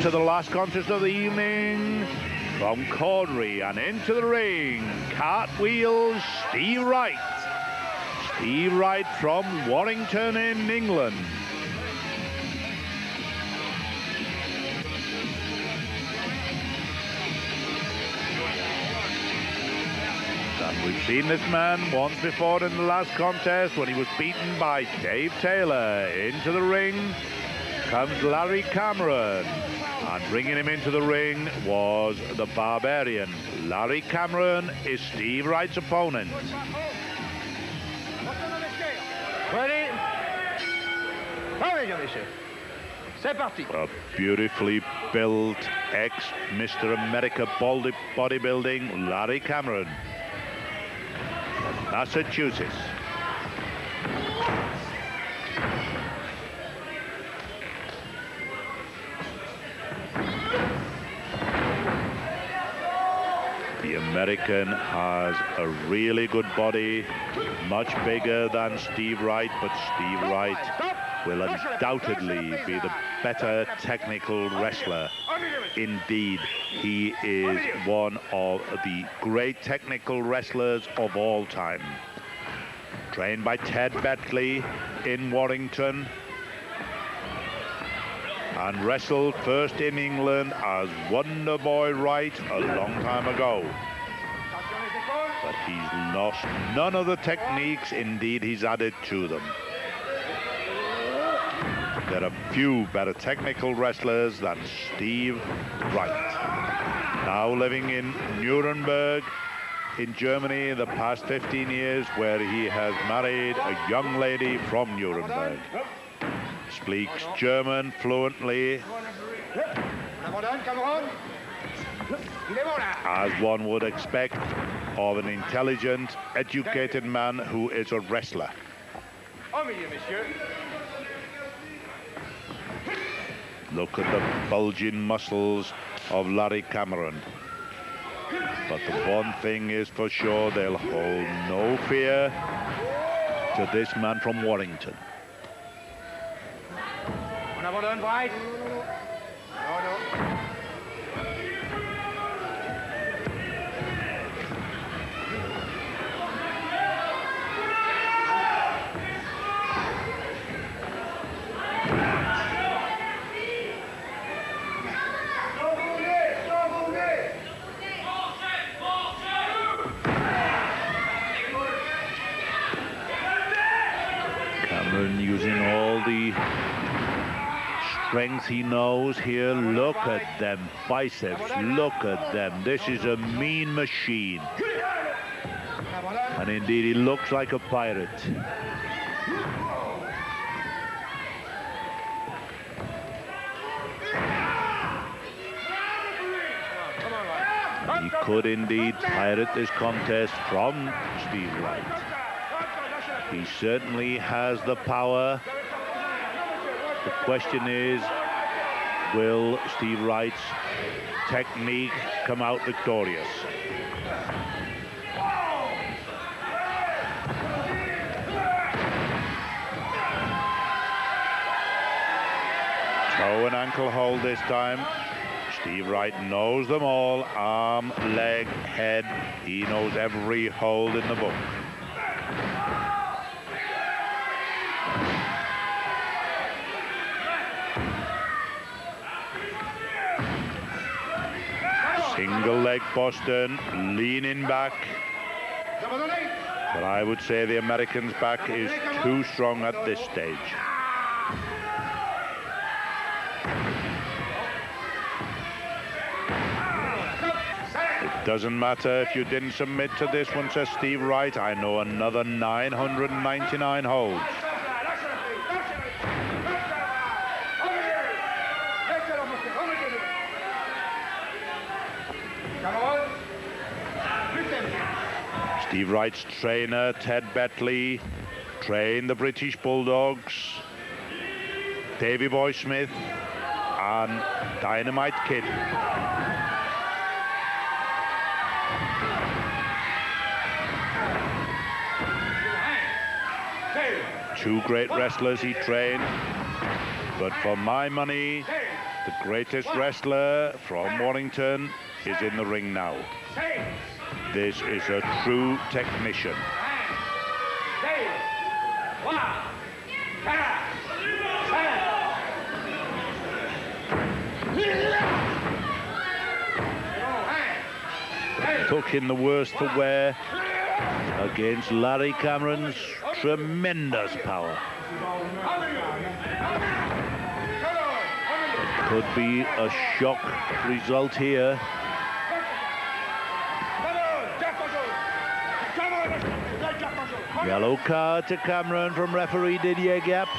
to the last contest of the evening. From Cornbury and into the ring, cartwheels Steve Wright. Steve Wright from Warrington in England. And we've seen this man once before in the last contest when he was beaten by Dave Taylor. Into the ring comes Larry Cameron. And bringing him into the ring was the Barbarian. Larry Cameron is Steve Wright's opponent. Ready? Allez, messieurs. C'est parti. A beautifully built ex-Mr. America bodybuilding Larry Cameron, Massachusetts. The American has a really good body, much bigger than Steve Wright, but Steve Wright will undoubtedly be the better technical wrestler. Indeed, he is one of the great technical wrestlers of all time. Trained by Ted Betley in Warrington, and wrestled first in England as Wonder Boy Wright a long time ago. But he's lost none of the techniques, indeed he's added to them. There are few better technical wrestlers than Steve Wright. Now living in Nuremberg in Germany the past 15 years, where he has married a young lady from Nuremberg. Speaks German fluently, as one would expect of an intelligent, educated man who is a wrestler. Look at the bulging muscles of Larry Cameron. But the one thing is for sure, they'll hold no fear to this man from Warrington. On abandonne, Wright. No, no. Cameron using all the strength he knows here. Look at them biceps, look at them. This is a mean machine. And indeed, he looks like a pirate. He could indeed pirate this contest from Steve Wright. He certainly has the power. The question is, will Steve Wright's technique come out victorious? Toe and ankle hold this time. Steve Wright knows them all. Arm, leg, head. He knows every hold in the book. Single leg Boston, leaning back. But I would say the American's back is too strong at this stage. It doesn't matter if you didn't submit to this one, says Steve Wright. I know another 999 holds. Steve Wright's trainer, Ted Betley, trained the British Bulldogs, Davy Boy Smith, and Dynamite Kid. Two great wrestlers he trained, but for my money, The greatest wrestler from Warrington is in the ring now. This is a true technician. Took in the worst for wear against Larry Cameron's tremendous power. Could be a shock result here. Yellow card to Cameron from referee Didier Gap.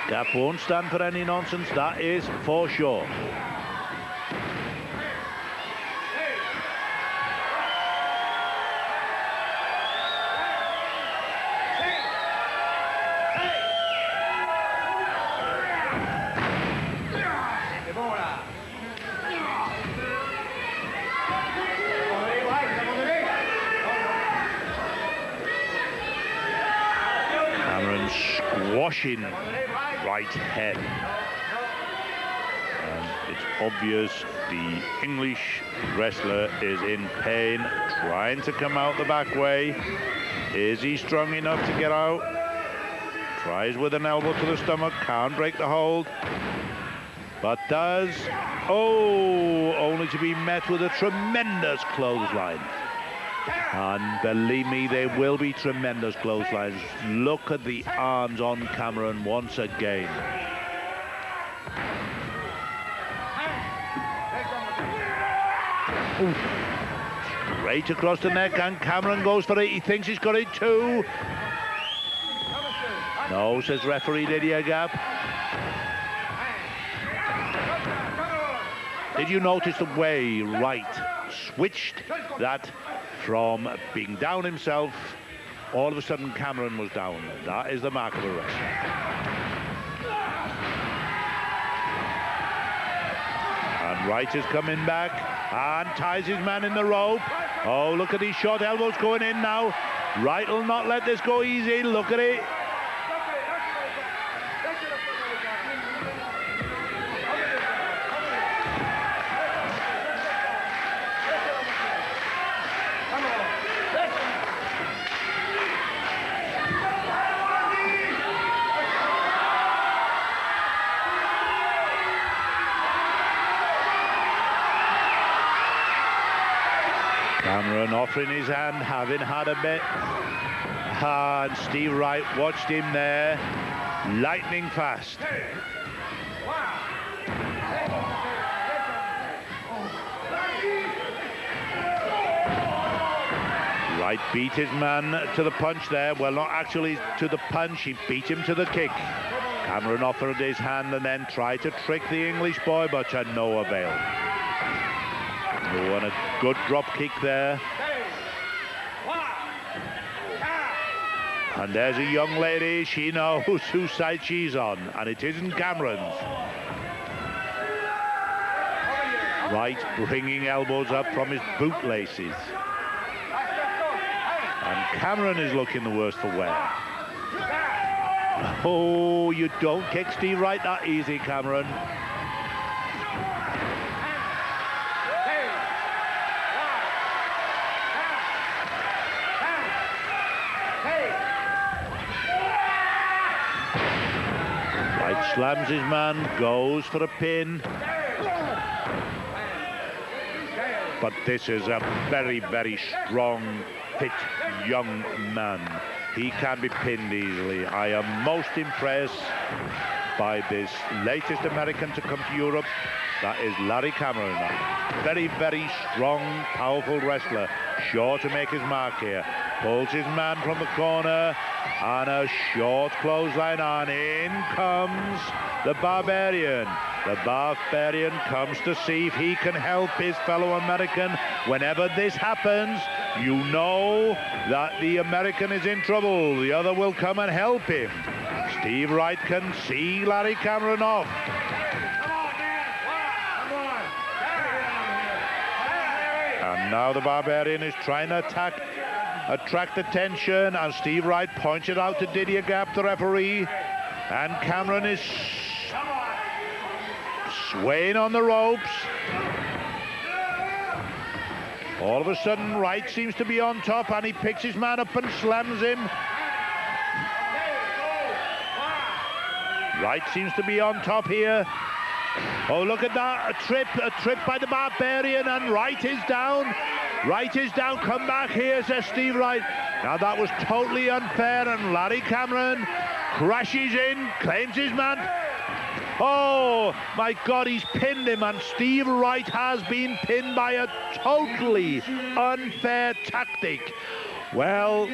Gap won't stand for any nonsense, that is for sure. Squashing right head, and it's obvious the English wrestler is in pain, trying to come out the back way. Is he strong enough to get out? Tries with an elbow to the stomach, can't break the hold, but does. Oh, only to be met with a tremendous clothesline. And believe me, there will be tremendous clotheslines. Look at the arms on Cameron once again. Ooh. Straight across the neck, and Cameron goes for it. He thinks he's got it too. No, says referee Didier Gap. Did you notice the way Wright switched that from being down himself? All of a sudden Cameron was down. That is the mark of a wrestler. And Wright is coming back and ties his man in the rope. Oh, look at these short elbows going in now. Wright will not let this go easy. Look at it. Cameron offering his hand, having had a bit. And Steve Wright watched him there, lightning fast. Wright beat his man to the punch there. Well, not actually to the punch, he beat him to the kick. Cameron offered his hand and then tried to trick the English boy, but to no avail. Oh, and a good drop kick there. And there's a young lady, she knows whose side she's on, and it isn't Cameron's. Wright bringing elbows up from his bootlaces. And Cameron is looking the worst for wear. Oh, you don't kick Steve Wright that easy, Cameron. Slams his man, goes for a pin. But this is a very, very strong, fit, young man. He can be pinned easily. I am most impressed by this latest American to come to Europe. That is Larry Cameron. Very, very strong, powerful wrestler. Sure to make his mark here. Pulls his man from the corner. And a short clothesline, and in comes the Barbarian. The Barbarian comes to see if he can help his fellow American. Whenever this happens, you know that the American is in trouble. The other will come and help him. Steve Wright can see Larry Cameron off. And now the Barbarian is trying to attract attention, and Steve Wright points it out to Didier Gap, the referee. And Cameron is swaying on the ropes. All of a sudden, Wright seems to be on top, and he picks his man up and slams him. Wright seems to be on top here. Oh, look at that, a trip by the Barbarian, and Wright is down. Wright is down, come back here, says Steve Wright. Now that was totally unfair, and Larry Cameron crashes in, claims his man. Oh, my God, he's pinned him, and Steve Wright has been pinned by a totally unfair tactic. Well,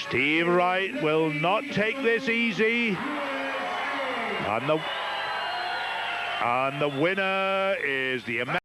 Steve Wright will not take this easy. And the winner is the American.